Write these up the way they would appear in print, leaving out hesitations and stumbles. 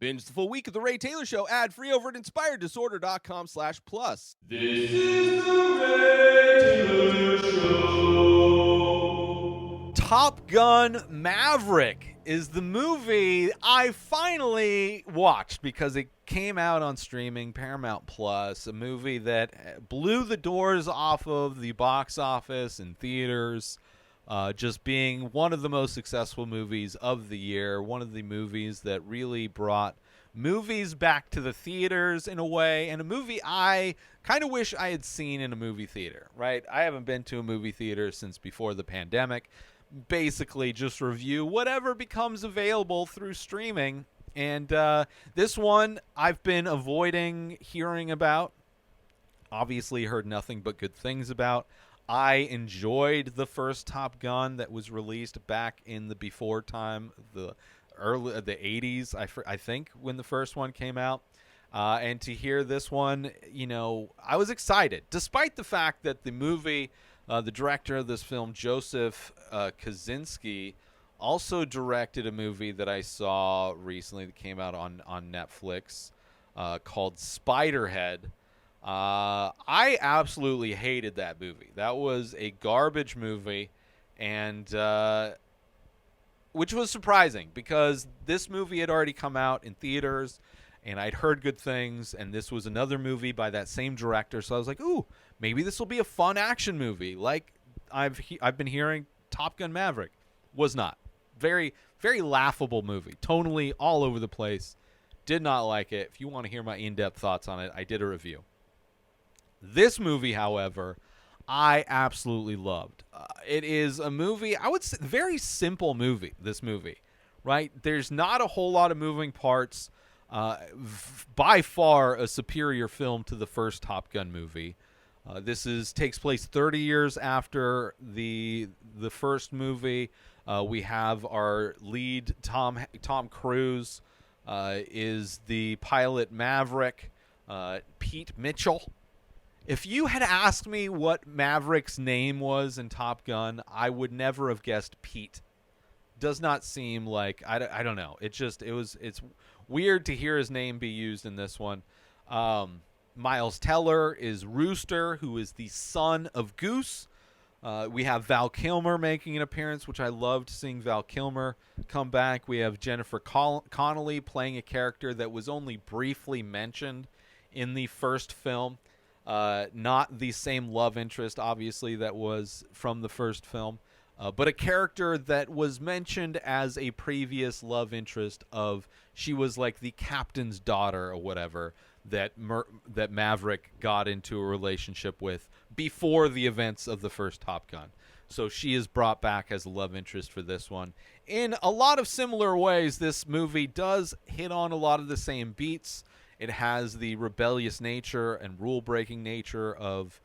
Binge the full week of The Ray Taylor Show ad-free over at inspireddisorder.com/plus. This is The Ray Taylor Show. Top Gun Maverick is the movie I finally watched because it came out on streaming, Paramount Plus, a movie that blew the doors off of the box office and theaters, just being one of the most successful movies of the year, one of the movies that really brought movies back to the theaters in a way, and a movie I kind of wish I had seen in a movie theater, right? I haven't been to a movie theater since before the pandemic. Basically just review whatever becomes available through streaming, and this one I've been avoiding hearing about. Obviously heard nothing but good things about. I enjoyed the first Top Gun that was released back in the before time, the 80s, I think, when the first one came out. And to hear this one, I was excited, despite the fact that the movie, the director of this film, Joseph Kosinski, also directed a movie that I saw recently that came out on Netflix called Spiderhead. I absolutely hated that movie. That was a garbage movie, and which was surprising because this movie had already come out in theaters, and I'd heard good things, and this was another movie by that same director, so I was like, ooh, maybe this will be a fun action movie like I've been hearing Top Gun Maverick. Was not. Very, very laughable movie. Tonally all over the place. Did not like it. If you want to hear my in-depth thoughts on it, I did a review. This movie, however, I absolutely loved. It is a movie, I would say, very simple movie, this movie, right? There's not a whole lot of moving parts. By far a superior film to the first Top Gun movie. This takes place 30 years after the first movie. We have our lead, Tom Cruise, is the pilot Maverick, Pete Mitchell. If you had asked me what Maverick's name was in Top Gun, I would never have guessed Pete. Does not seem like, I don't know. It's weird to hear his name be used in this one. Miles Teller is Rooster, who is the son of Goose. We have Val Kilmer making an appearance, which I loved seeing Val Kilmer come back. We have Jennifer Connelly playing a character that was only briefly mentioned in the first film. Not the same love interest, obviously, that was from the first film, but a character that was mentioned as a previous love interest of, she was like the captain's daughter or whatever, that Maverick got into a relationship with before the events of the first Top Gun. So she is brought back as a love interest for this one. In a lot of similar ways, this movie does hit on a lot of the same beats. It has the rebellious nature and rule-breaking nature of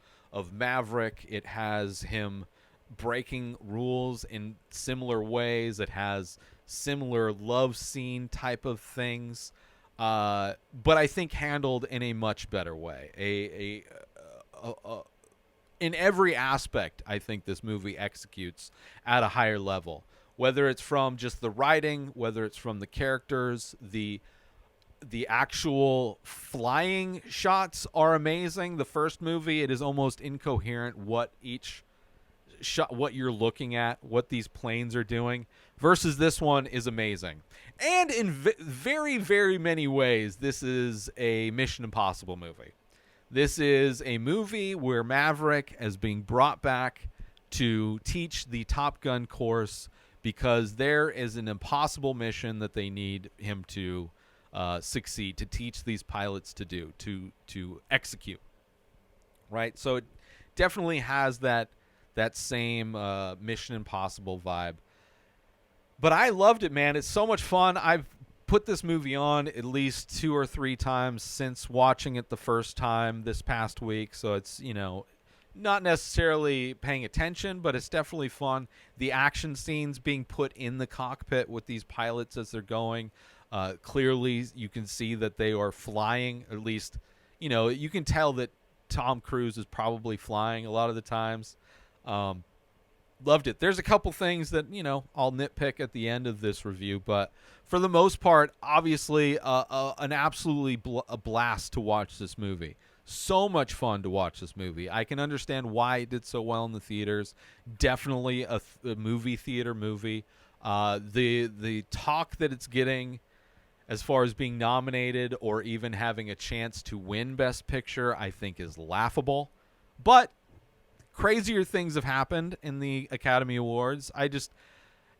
Maverick. It has him breaking rules in similar ways. It has similar love scene type of things, but I think handled in a much better way. In every aspect, I think this movie executes at a higher level. Whether it's from just the writing, whether it's from the characters, the actual flying shots are amazing. The first movie, it is almost incoherent what each shot, what you're looking at, what these planes are doing, versus this one is amazing. And in very, very many ways, this is a Mission Impossible movie. This is a movie where Maverick is being brought back to teach the Top Gun course because there is an impossible mission that they need him to succeed, to teach these pilots to do, to execute, right? So it definitely has that same Mission Impossible vibe. But I loved it, man. It's so much fun. I've put this movie on at least 2 or 3 times since watching it the first time this past week, so it's, not necessarily paying attention, but it's definitely fun. The action scenes being put in the cockpit with these pilots as they're going, clearly you can see that they are flying, or at least, you can tell that Tom Cruise is probably flying a lot of the times. Loved it. There's a couple things that, I'll nitpick at the end of this review, but for the most part, obviously, an absolutely a blast to watch this movie. So much fun to watch this movie. I can understand why it did so well in the theaters. Definitely a movie theater movie. The talk that it's getting as far as being nominated or even having a chance to win Best Picture, I think is laughable. But crazier things have happened in the Academy Awards. I just,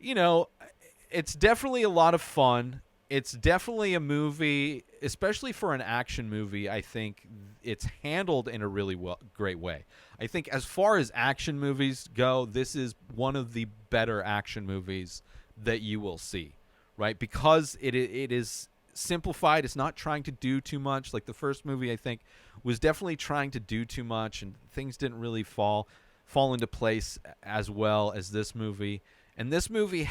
it's definitely a lot of fun. It's definitely a movie, especially for an action movie. I think it's handled in a really great way. I think as far as action movies go, this is one of the better action movies that you will see, right? Because it is simplified. It's not trying to do too much. Like the first movie, I think, was definitely trying to do too much, and things didn't really fall into place as well as this movie. And this movie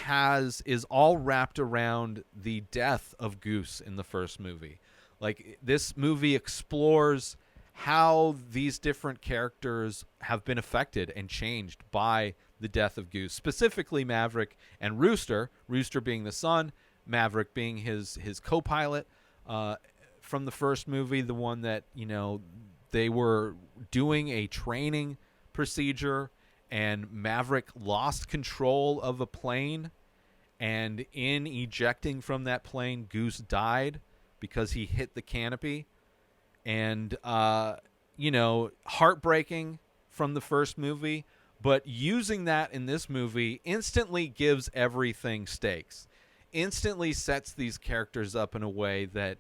is all wrapped around the death of Goose in the first movie. Like, this movie explores how these different characters have been affected and changed by the death of Goose, specifically Maverick and Rooster. Rooster being the son, Maverick being his co-pilot from the first movie, the one that, they were doing a training procedure and Maverick lost control of a plane, and in ejecting from that plane, Goose died because he hit the canopy. And, heartbreaking from the first movie, but using that in this movie instantly gives everything stakes. Instantly sets these characters up in a way that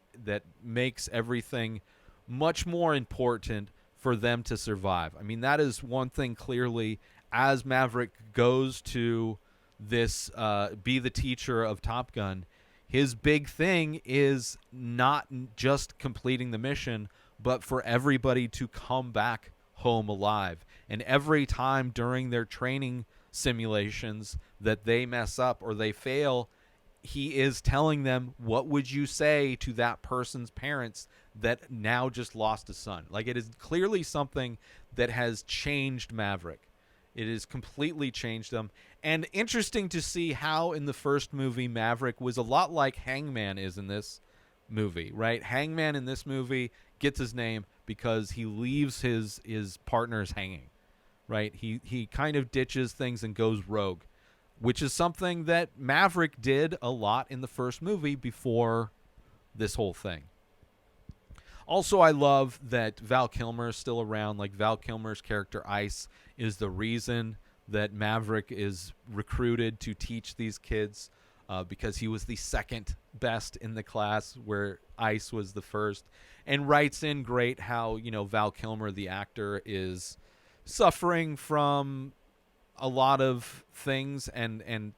makes everything much more important for them to survive. I mean, that is one thing clearly as Maverick goes to this be the teacher of Top Gun. His big thing is not just completing the mission, but for everybody to come back home alive. And every time during their training simulations that they mess up or they fail, he is telling them, what would you say to that person's parents that now just lost a son? Like, it is clearly something that has changed Maverick. It has completely changed him. And interesting to see how in the first movie Maverick was a lot like Hangman is in this movie, right? Hangman in this movie gets his name because he leaves his partners hanging, right? He kind of ditches things and goes rogue, which is something that Maverick did a lot in the first movie before this whole thing. Also, I love that Val Kilmer is still around. Like, Val Kilmer's character Ice is the reason that Maverick is recruited to teach these kids because he was the second best in the class where Ice was the first. And writes in great how, Val Kilmer, the actor, is suffering from a lot of things and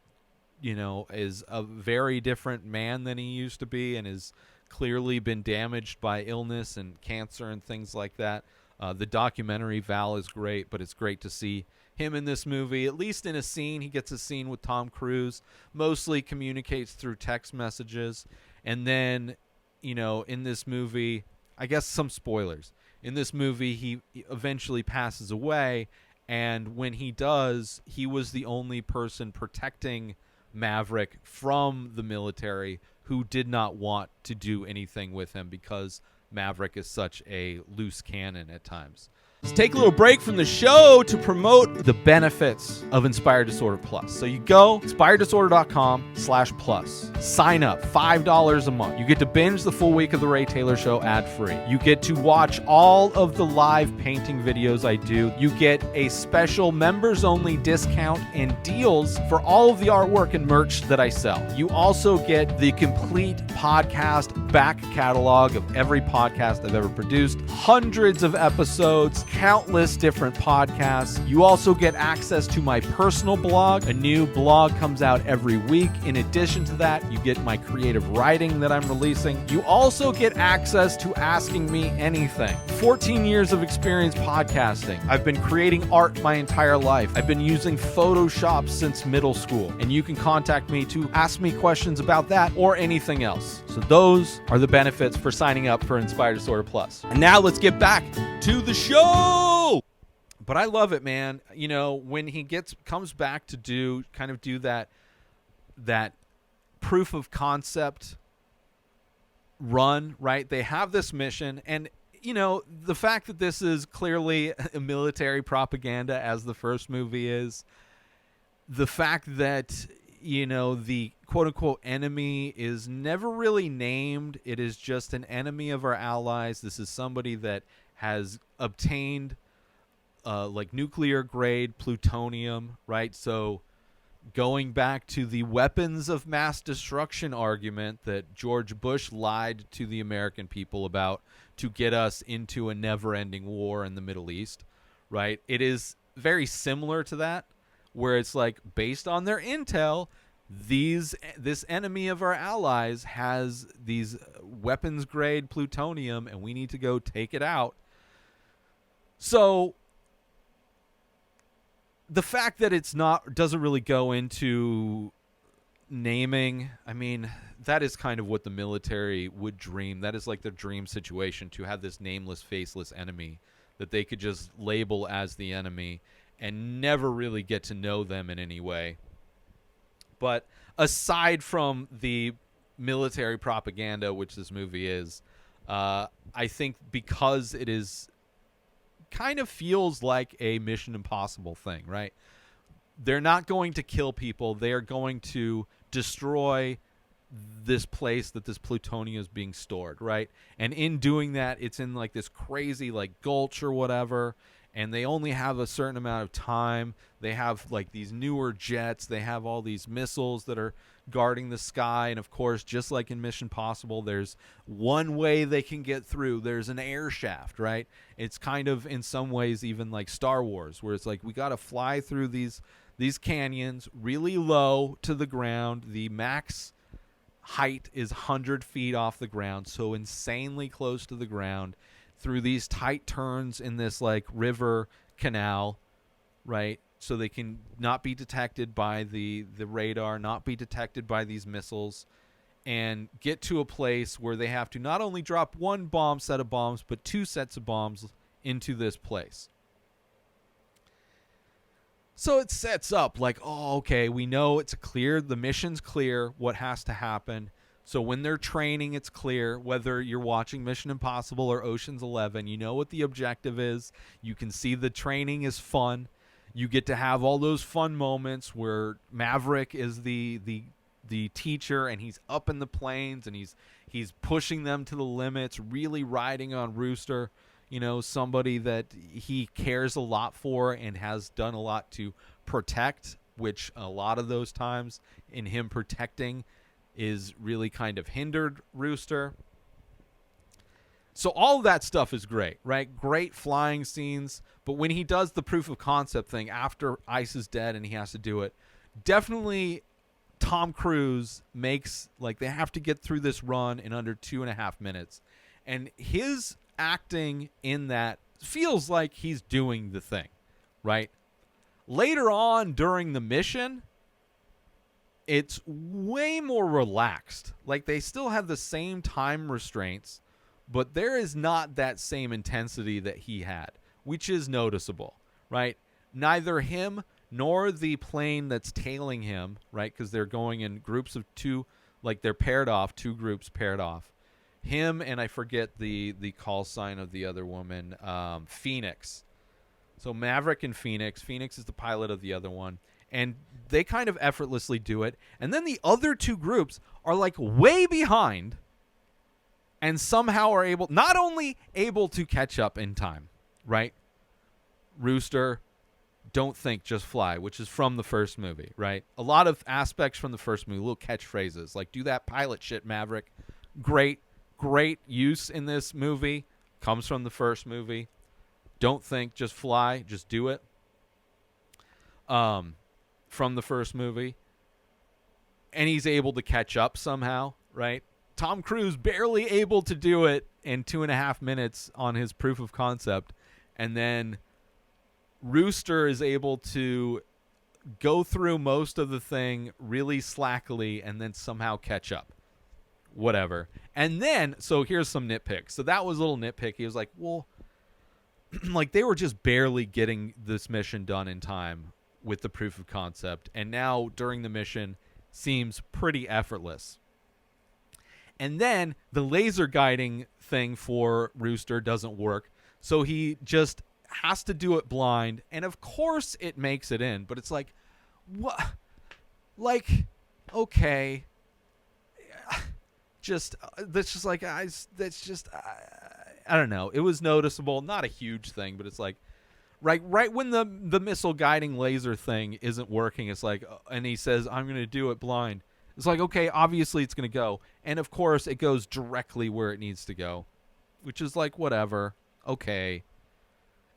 is a very different man than he used to be and is clearly been damaged by illness and cancer and things like that. The documentary Val is great, but it's great to see him in this movie, at least in a scene. He gets a scene with Tom Cruise, mostly communicates through text messages. And then, in this movie, I guess some spoilers. In this movie, he eventually passes away, and when he does, he was the only person protecting Maverick from the military who did not want to do anything with him because Maverick is such a loose cannon at times. Let's take a little break from the show to promote the benefits of Inspired Disorder Plus. So you go inspireddisorder.com/plus. Sign up, $5 a month. You get to binge the full week of The Ray Taylor Show ad-free. You get to watch all of the live painting videos I do. You get a special members-only discount and deals for all of the artwork and merch that I sell. You also get the complete podcast back catalog of every podcast I've ever produced, hundreds of episodes, countless different podcasts. You also get access to my personal blog. A new blog comes out every week. In addition to that, you get my creative writing that I'm releasing. You also get access to Asking Me Anything. 14 years of experience podcasting. I've been creating art my entire life. I've been using Photoshop since middle school, and you can contact me to ask me questions about that or anything else. So those are the benefits for signing up for Inspired Disorder Plus. And now let's get back to the show. But I love it, man. When he comes back to do that proof of concept run, right? They have this mission, and the fact that this is clearly a military propaganda, as the first movie is, the fact that the quote-unquote enemy is never really named. It is just an enemy of our allies. This is somebody that has obtained like nuclear grade plutonium, right? So going back to the weapons of mass destruction argument that George Bush lied to the American people about to get us into a never-ending war in the Middle East, right? It is very similar to that, where it's like, based on their intel, this enemy of our allies has these weapons grade plutonium, and we need to go take it out. So the fact that doesn't really go into naming, I mean, that is kind of what the military would dream. That is like their dream situation, to have this nameless, faceless enemy that they could just label as the enemy and never really get to know them in any way. But aside from the military propaganda, which this movie is, I think because it is kind of feels like a Mission Impossible thing, right? They're not going to kill people. They are going to destroy this place that this plutonium is being stored, right? And in doing that, it's in like this crazy like gulch or whatever, and they only have a certain amount of time. They have like these newer jets. They have all these missiles that are guarding the sky. And of course, just like in Mission Possible, there's one way they can get through. There's an air shaft, right? It's kind of in some ways even like Star Wars, where it's like we got to fly through these canyons really low to the ground. The max height is 100 feet off the ground, so insanely close to the ground, through these tight turns in this like river canal, right? So they can not be detected by the radar, not be detected by these missiles, and get to a place where they have to not only drop one set of bombs, but two sets of bombs into this place. So it sets up like, oh, okay, we know the mission's clear, what has to happen. So when they're training, it's clear. Whether you're watching Mission Impossible or Ocean's 11, you know what the objective is. You can see the training is fun. You get to have all those fun moments where Maverick is the teacher, and he's up in the planes, and he's pushing them to the limits, really riding on Rooster, somebody that he cares a lot for and has done a lot to protect, which a lot of those times in him protecting is really kind of hindered Rooster. So all of that stuff is great, right? Great flying scenes. But when he does the proof of concept thing after Ice is dead and he has to do it, definitely Tom Cruise makes, like, they have to get through this run in under 2.5 minutes. And his acting in that feels like he's doing the thing, right? Later on during the mission, it's way more relaxed. Like, they still have the same time restraints, but there is not that same intensity that he had, which is noticeable, right? Neither him nor the plane that's tailing him, right? Because they're going in groups of two, like they're paired off, two groups paired off. Him and I forget the call sign of the other woman, Phoenix. So Maverick and Phoenix. Phoenix is the pilot of the other one. And they kind of effortlessly do it. And then the other two groups are like way behind and somehow are not only able to catch up in time, right? Rooster, don't think, just fly, which is from the first movie, right? A lot of aspects from the first movie, little catchphrases like do that pilot shit, Maverick. Great use in this movie. Comes from the first movie. Don't think, just fly, just do it. From the first movie. And he's able to catch up somehow, right? Tom Cruise barely able to do it in 2.5 minutes on his proof of concept. And then Rooster is able to go through most of the thing really slackly and then somehow catch up. Whatever. And then, so here's some nitpicks. So that was a little nitpick. He was like, well, like they were just barely getting this mission done in time with the proof of concept, and now during the mission seems pretty effortless. And then the laser guiding thing for Rooster doesn't work, so he just has to do it blind, and of course it makes it in, but it's like, what? Like, okay, just that's just like I don't know. It was noticeable, not a huge thing, but it's like right when the missile guiding laser thing isn't working, it's like, and he says, I'm going to do it blind. It's like, okay, obviously it's going to go, and of course it goes directly where it needs to go, which is like, whatever, okay.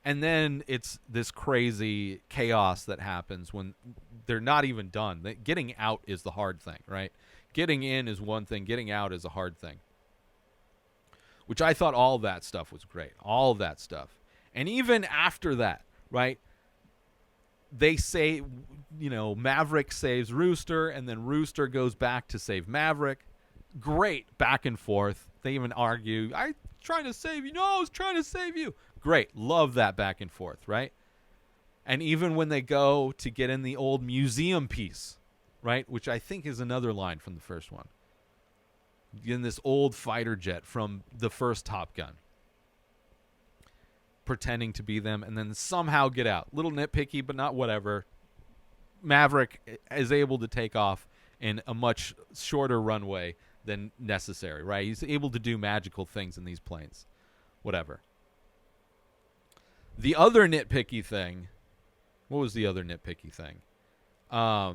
And then it's this crazy chaos that happens when they're not even done. Getting out is the hard thing, right? Getting in is one thing. Getting out is a hard thing. Which I thought all of that stuff was great. All of that stuff. And even after that, right? They say, Maverick saves Rooster, and then Rooster goes back to save Maverick. Great back and forth. They even argue, I'm trying to save you. No, I was trying to save you. Great. Love that back and forth, right? And even when they go to get in the old museum piece, right, which I think is another line from the first one, in this old fighter jet from the first Top Gun, pretending to be them, and then somehow get out. Little nitpicky, but not whatever. Maverick is able to take off in a much shorter runway than necessary, right? He's able to do magical things in these planes. Whatever. The other nitpicky thing, what was the other nitpicky thing? I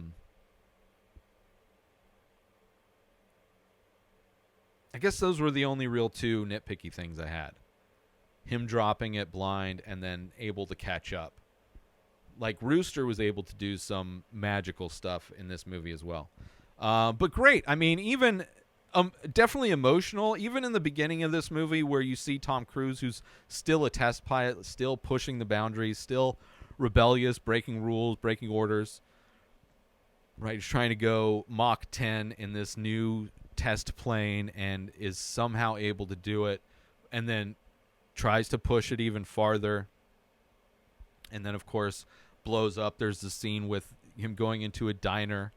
guess those were the only real two nitpicky things I had. Him dropping it blind and then able to catch up. Like, Rooster was able to do some magical stuff in this movie as well. But great. I mean, even definitely emotional, even in the beginning of this movie where you see Tom Cruise, who's still a test pilot, still pushing the boundaries, still rebellious, breaking rules, breaking orders. Right, he's trying to go Mach 10 in this new test plane and is somehow able to do it, and then tries to push it even farther, and then of course blows up. There's the scene with him going into a diner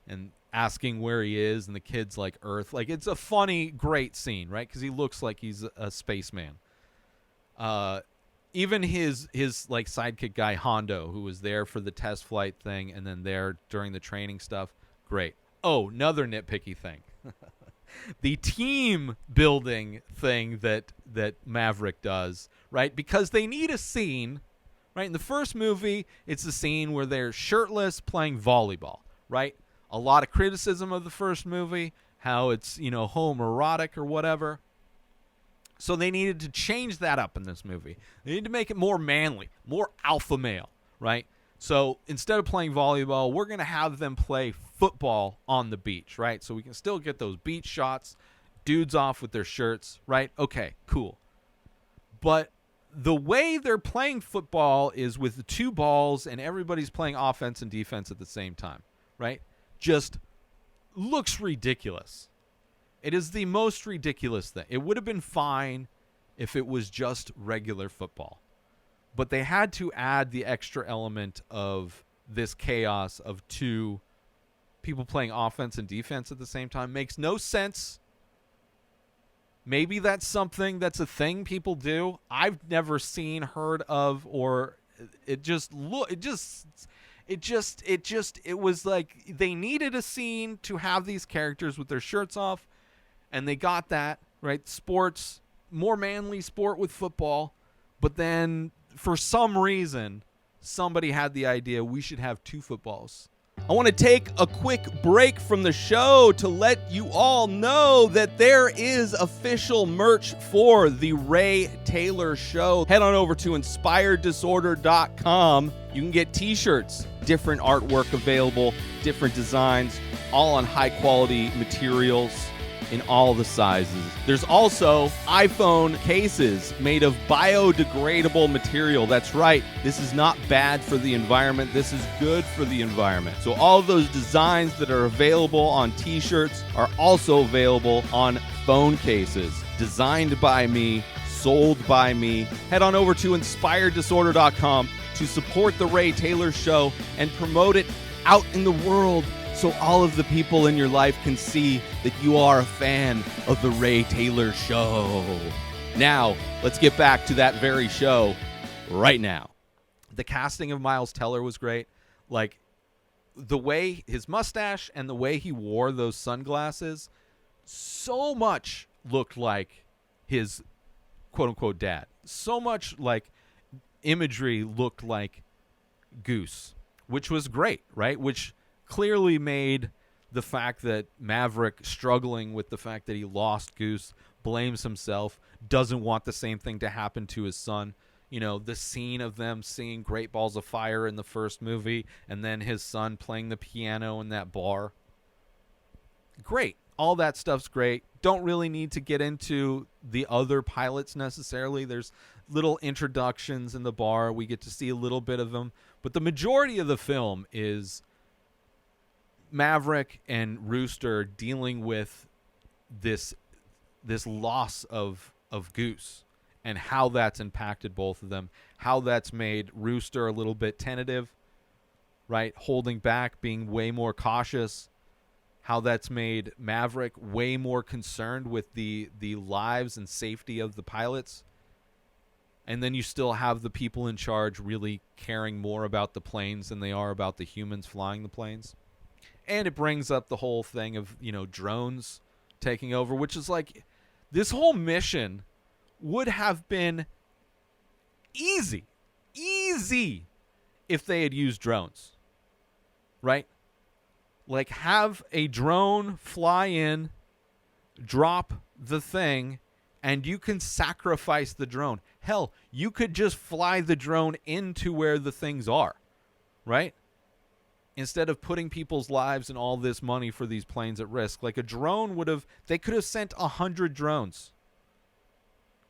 and asking where he is, and the kid's like, Earth. Like, it's a funny, great scene, right? Because he looks like he's a spaceman. Even his like sidekick guy Hondo, who was there for the test flight thing and then there during the training stuff, great. Oh, another nitpicky thing. The team building thing that Maverick does, right? Because they need a scene, right? In the first movie, it's a scene where they're shirtless playing volleyball, right? A lot of criticism of the first movie, how it's, homoerotic or whatever. So they needed to change that up in this movie. They need to make it more manly, more alpha male, right? So instead of playing volleyball, we're going to have them play football on the beach, right? So we can still get those beach shots, dudes off with their shirts, right? Okay, cool. But the way they're playing football is with the two balls and everybody's playing offense and defense at the same time, right? Just looks ridiculous. It is the most ridiculous thing. It would have been fine if it was just regular football. But they had to add the extra element of this chaos of two people playing offense and defense at the same time. Makes no sense. Maybe that's something that's a thing people do. I've never seen, heard of, or it was like they needed a scene to have these characters with their shirts off, and they got that, right? Sports, more manly sport with football, but then for some reason, somebody had the idea we should have two footballs. I want to take a quick break from the show to let you all know that there is official merch for the Ray Taylor Show. Head on over to inspireddisorder.com. You can get t-shirts, different artwork available, different designs, all on high-quality materials in all the sizes. There's also iPhone cases made of biodegradable material. That's right. This is not bad for the environment. This is good for the environment. So all of those designs that are available on t-shirts are also available on phone cases. Designed by me, sold by me. Head on over to inspireddisorder.com to support The Ray Taylor Show and promote it out in the world so all of the people in your life can see that you are a fan of The Ray Taylor Show. Now, let's get back to that very show right now. The casting of Miles Teller was great. Like, the way his mustache and the way he wore those sunglasses so much looked like his quote-unquote dad. So much like imagery looked like Goose, which was great, right? Which clearly made the fact that Maverick, struggling with the fact that he lost Goose, blames himself, doesn't want the same thing to happen to his son. You know, the scene of them singing Great Balls of Fire in the first movie and then his son playing the piano in that bar. Great. All that stuff's great. Don't really need to get into the other pilots necessarily. There's little introductions in the bar. We get to see a little bit of them. But the majority of the film is Maverick and Rooster dealing with this loss of Goose and how that's impacted both of them, how that's made Rooster a little bit tentative, right? Holding back, being way more cautious, how that's made Maverick way more concerned with the lives and safety of the pilots. And then you still have the people in charge really caring more about the planes than they are about the humans flying the planes. And it brings up the whole thing of, you know, drones taking over, which is like, this whole mission would have been easy if they had used drones, right? Like, have a drone fly in, drop the thing, and you can sacrifice the drone. Hell, you could just fly the drone into where the things are, right? Instead of putting people's lives and all this money for these planes at risk. Like, a drone they could have sent 100 drones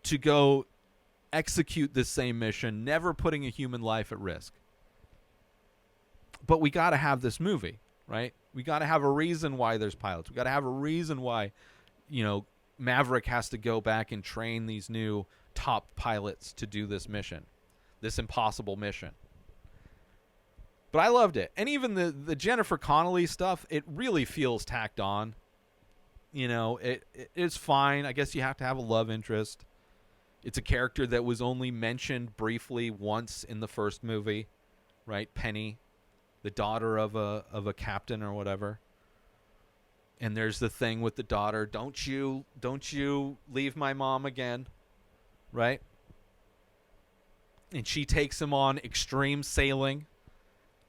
to go execute this same mission, never putting a human life at risk. But we got to have this movie, right? We got to have a reason why there's pilots. We got to have a reason why, you know, Maverick has to go back and train these new top pilots to do this mission, this impossible mission. But I loved it. And even the Jennifer Connelly stuff, it really feels tacked on. You know, it's fine. I guess you have to have a love interest. It's a character that was only mentioned briefly once in the first movie, right? Penny, the daughter of a captain or whatever. And there's the thing with the daughter, don't you leave my mom again, right? And she takes him on extreme sailing,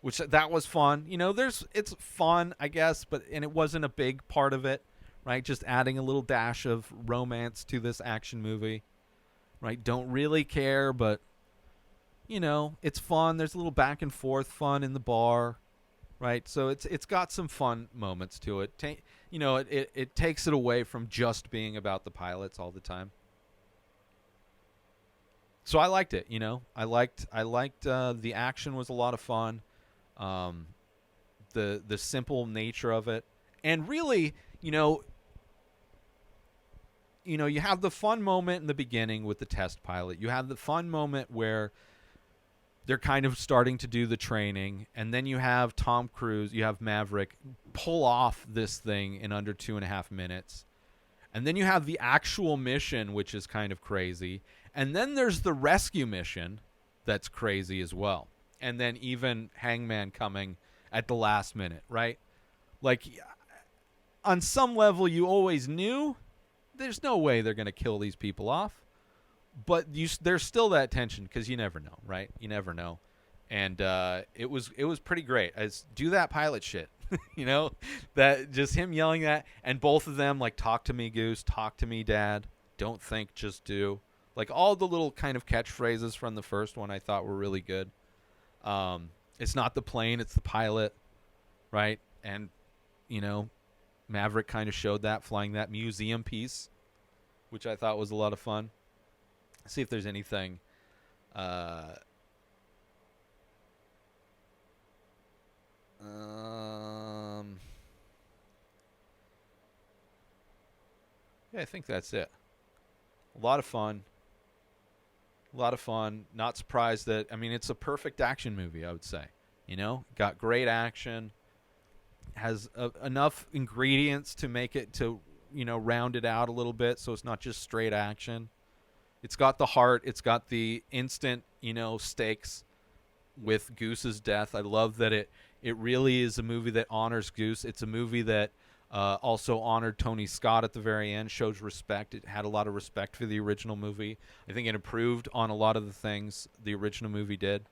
which that was fun. You know, it's fun, I guess, and it wasn't a big part of it, right? Just adding a little dash of romance to this action movie, right? Don't really care, but, you know, it's fun. There's a little back and forth fun in the bar, right? So it's got some fun moments to it. You know, it takes it away from just being about the pilots all the time. So I liked it, you know. I liked the action was a lot of fun. The simple nature of it. And really, you know, you have the fun moment in the beginning with the test pilot. You have the fun moment where they're kind of starting to do the training, and then you have Tom Cruise, you have Maverick pull off this thing in under 2.5 minutes. And then you have the actual mission, which is kind of crazy. And then there's the rescue mission that's crazy as well. And then even Hangman coming at the last minute, right? Like, on some level, you always knew there's no way they're going to kill these people off. But there's still that tension because you never know, right? You never know. And it was pretty great. Do that pilot shit, you know? That just him yelling that, and both of them, like, talk to me, Goose, talk to me, Dad. Don't think, just do. Like, all the little kind of catchphrases from the first one I thought were really good. It's not the plane, it's the pilot, right? And, you know, Maverick kind of showed that, flying that museum piece, which I thought was a lot of fun. Let's see if there's anything. Yeah, I think that's it. A lot of fun. A lot of fun. Not surprised that, I mean, it's a perfect action movie, I would say. You know, got great action, has enough ingredients to make it to, you know, round it out a little bit so it's not just straight action. It's got the heart. It's got the instant, you know, stakes with Goose's death. I love that it really is a movie that honors Goose. It's a movie that also honored Tony Scott at the very end, shows respect. It had a lot of respect for the original movie. I think it improved on a lot of the things the original movie did.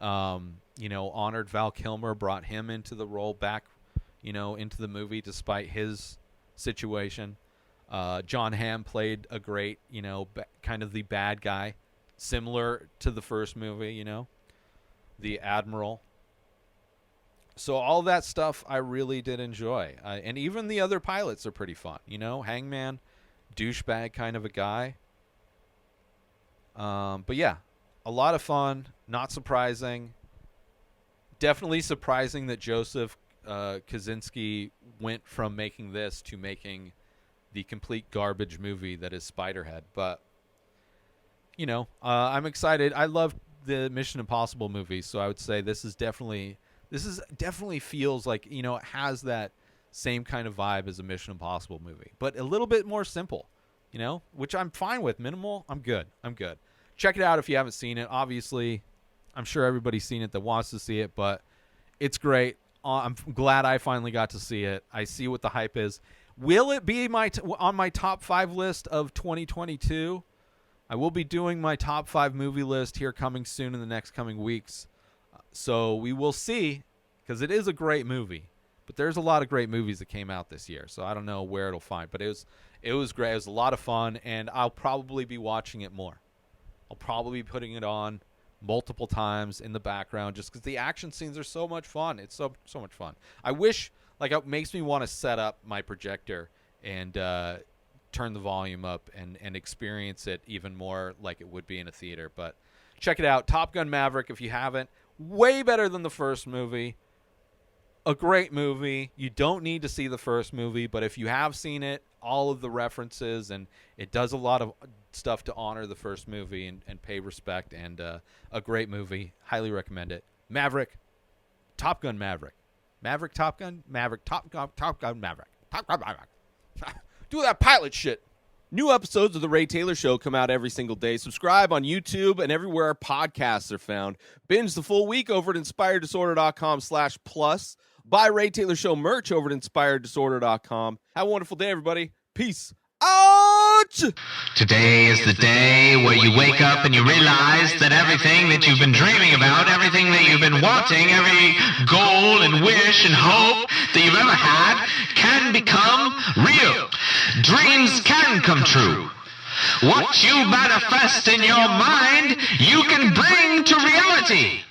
You know, honored Val Kilmer, brought him into the role back, you know, into the movie despite his situation. John Hamm played a great, you know, kind of the bad guy, similar to the first movie, you know, the Admiral. So all that stuff I really did enjoy. And even the other pilots are pretty fun. You know, Hangman, douchebag kind of a guy. But yeah, a lot of fun. Not surprising. Definitely surprising that Joseph Kosinski went from making this to making the complete garbage movie that is Spiderhead. But, you know, I'm excited. I love the Mission Impossible movies, so I would say this is definitely feels like, you know, it has that same kind of vibe as a Mission Impossible movie, but a little bit more simple, you know, which I'm fine with. Minimal, I'm good. Check it out if you haven't seen it. Obviously, I'm sure everybody's seen it that wants to see it, but it's great. I'm glad I finally got to see it. I see what the hype is. Will it be on my top 5 list of 2022? I will be doing my top 5 movie list here coming soon in the next coming weeks. So we will see, because it is a great movie. But there's a lot of great movies that came out this year, so I don't know where it'll find. But it was great. It was a lot of fun, and I'll probably be watching it more. I'll probably be putting it on multiple times in the background just because the action scenes are so much fun. It's so much fun. I wish, like, it makes me want to set up my projector and turn the volume up and experience it even more like it would be in a theater. But check it out, Top Gun Maverick, if you haven't. Way better than the first movie. A great movie. You don't need to see the first movie, but if you have seen it, all of the references, and it does a lot of stuff to honor the first movie and pay respect, and a great movie. Highly recommend it. Maverick. Top Gun Maverick. Maverick, Top Gun, Maverick, Top Gun Maverick. Top Gun Maverick. Do that pilot shit. New episodes of The Ray Taylor Show come out every single day. Subscribe on YouTube and everywhere our podcasts are found. Binge the full week over at inspireddisorder.com/plus. Buy Ray Taylor Show merch over at inspireddisorder.com. Have a wonderful day, everybody. Peace out! Today is the day where you wake up and you realize that everything that you've been dreaming about, everything that you've been wanting, every goal and wish and hope that you've ever had can become real. Dreams can come true. What you manifest in your mind, you can bring to reality.